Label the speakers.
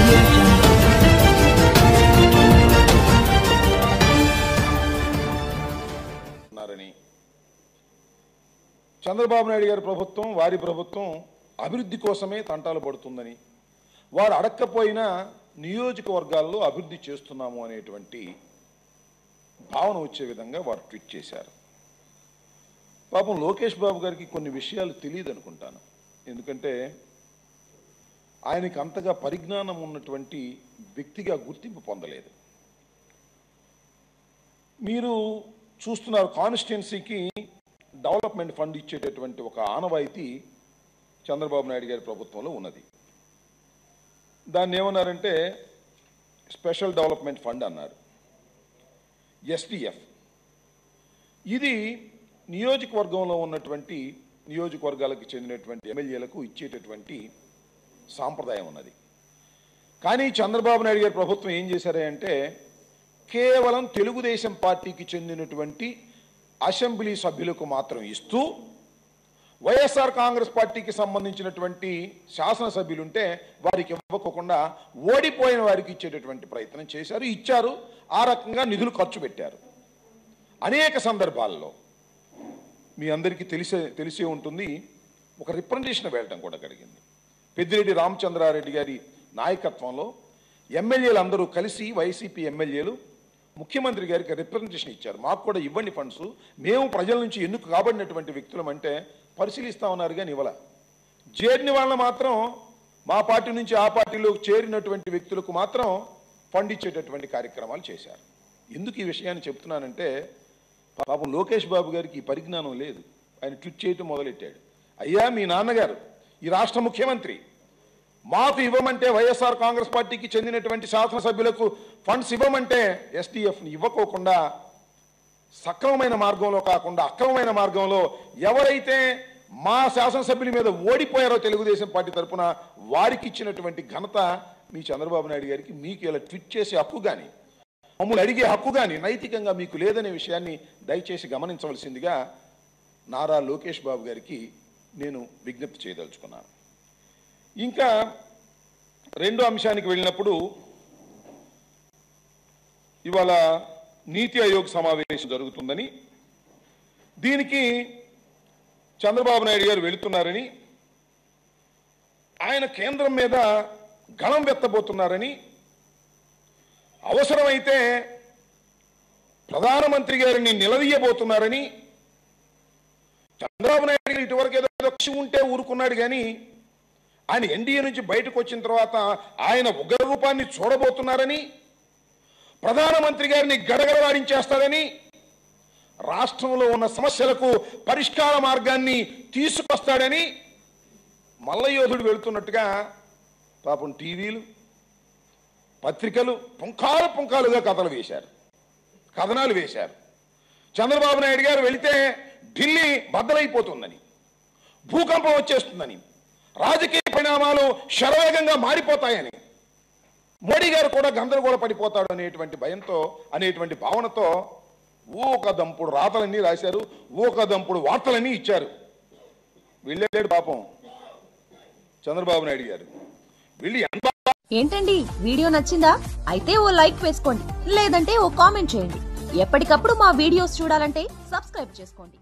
Speaker 1: Audio Jungle.
Speaker 2: Chandrababu Naidu గారి ప్రభుత్వం వారి ప్రభుత్వం అభివృద్ధి కోసమే తంటాలు పడుతుందని వారు అడక్కపోయినా నియోజకవర్గాల్లో అభివృద్ధి చేస్తున్నాము అనేటువంటి భావన వచ్చే విధంగా వారు ట్వీట్ చేశారు. పాపం లోకేష్ బాబు గారికి కొన్ని విషయాలు తెలియదు అనుకుంటాను. ఎందుకంటే ఆయనకి అంతగా పరిజ్ఞానం ఉన్నటువంటి వ్యక్తిగా గుర్తింపు పొందలేదు. మీరు చూస్తున్నారు, కాన్స్టిట్యున్సీకి డెవలప్మెంట్ ఫండ్ ఇచ్చేటటువంటి ఒక ఆనవాయితీ చంద్రబాబు నాయుడు గారి ప్రభుత్వంలో ఉన్నది. దాన్ని ఏమన్నారంటే స్పెషల్ డెవలప్మెంట్ ఫండ్ అన్నారు, ఎస్డిఎఫ్. ఇది నియోజకవర్గంలో ఉన్నటువంటి నియోజకవర్గాలకు చెందినటువంటి ఎమ్మెల్యేలకు ఇచ్చేటటువంటి సాంప్రదాయం ఉన్నది. కానీ చంద్రబాబు నాయుడు గారి ప్రభుత్వం ఏం చేశారంటే కేవలం తెలుగుదేశం పార్టీకి చెందినటువంటి అసెంబ్లీ సభ్యులకు మాత్రం ఇస్తూ వైఎస్ఆర్ కాంగ్రెస్ పార్టీకి సంబంధించినటువంటి శాసనసభ్యులుంటే వారికి ఇవ్వకుండా ఓడిపోయిన వారికి ఇచ్చేటటువంటి ప్రయత్నం చేశారు, ఇచ్చారు. ఆ రకంగా నిధులు ఖర్చు పెట్టారు. అనేక సందర్భాల్లో మీ అందరికీ తెలిసే ఉంటుంది, ఒక రిప్రజెంటేషన్ వెళ్ళటం కూడా జరిగింది. పెద్దిరెడ్డి రామచంద్రారెడ్డి గారి నాయకత్వంలో ఎమ్మెల్యేలు అందరూ కలిసి, వైసీపీ ఎమ్మెల్యేలు ముఖ్యమంత్రి గారికి రిప్రజెంటేషన్ ఇచ్చారు. మాకు కూడా ఇవ్వండి ఫండ్స్, మేము ప్రజల నుంచి ఎన్నుకు కాబడినటువంటి వ్యక్తులం అంటే పరిశీలిస్తా ఉన్నారు. కానీ ఇవ్వాల చేరిన వాళ్ళని మాత్రం, మా పార్టీ నుంచి ఆ పార్టీలో చేరినటువంటి వ్యక్తులకు మాత్రం ఫండ్ ఇచ్చేటటువంటి కార్యక్రమాలు చేశారు. ఎందుకు ఈ విషయాన్ని చెప్తున్నానంటే పాపం లోకేష్ బాబు గారికి ఈ పరిజ్ఞానం లేదు. ఆయన ట్వీట్ చేయటం మొదలెట్టాడు, అయ్యా మీ నాన్నగారు ఈ రాష్ట్ర ముఖ్యమంత్రి, మాకు ఇవ్వమంటే వైఎస్ఆర్ కాంగ్రెస్ పార్టీకి చెందినటువంటి శాసనసభ్యులకు ఫండ్స్ ఇవ్వమంటే ఎస్డిఎఫ్ని ఇవ్వకోకుండా సక్రమమైన మార్గంలో కాకుండా అక్రమమైన మార్గంలో ఎవరైతే మా శాసనసభ్యుల మీద ఓడిపోయారో తెలుగుదేశం పార్టీ తరఫున వారికి ఇచ్చినటువంటి ఘనత మీ చంద్రబాబు నాయుడు గారికి, మీకు ఇలా ట్వీట్ చేసే హక్కు కానీ మమ్మల్ని అడిగే హక్కు కానీ నైతికంగా మీకు లేదనే విషయాన్ని దయచేసి గమనించవలసిందిగా నారా లోకేష్ బాబు గారికి నేను విజ్ఞప్తి చేయదలుచుకున్నాను. ఇంకా రెండో అంశానికి వెళ్ళినప్పుడు, ఇవాళ నీతి ఆయోగ్ సమావేశం జరుగుతుందని, దీనికి చంద్రబాబు నాయుడు గారు వెళుతున్నారని, ఆయన కేంద్రం మీద గళం వెత్తబోతున్నారని, అవసరమైతే ప్రధానమంత్రి గారిని నిలదీయబోతున్నారని చంద్రబాబు నాయుడు గారు ఇటువరకు ఏదో లక్ష్యం ఉంటే ఊరుకున్నాడు. కానీ ఆయన ఎన్డీఏ నుంచి బయటకు వచ్చిన తర్వాత ఆయన ఉగ్ర రూపాన్ని చూడబోతున్నారని, ప్రధానమంత్రి గారిని గడగడలాడించేస్తారని, రాష్ట్రంలో ఉన్న సమస్యలకు పరిష్కార మార్గాన్ని తీసుకొస్తాడని మల్లయోధుడు వెళుతున్నట్టుగా పాపం టీవీలు, పత్రికలు పుంఖాలుగా కథనాలు వేశారు. చంద్రబాబు నాయుడు గారు వెళితే ఢిల్లీ బద్దలైపోతుందని, భూకంపం వచ్చేస్తుందని, రాజకీయ పరిణామాలు శరవేగంగా మారిపోతాయని, మోడీ గారు కూడా గందరగోళ పడిపోతాడు అనేటువంటి భయంతో, అనేటువంటి భావనతో ఊకదంపుడు రాతలన్నీ రాశారు, ఊకదంపుడు వార్తలన్నీ ఇచ్చారు. వెళ్ళాడు పాపం చంద్రబాబు నాయుడు గారు.
Speaker 1: ఏంటండి వీడియో నచ్చిందా? అయితే ఓ లైక్ వేసుకోండి, లేదంటే ఓ కామెంట్ చేయండి. ఎప్పటికప్పుడు మా వీడియోస్ చూడాలంటే సబ్స్క్రైబ్ చేసుకోండి.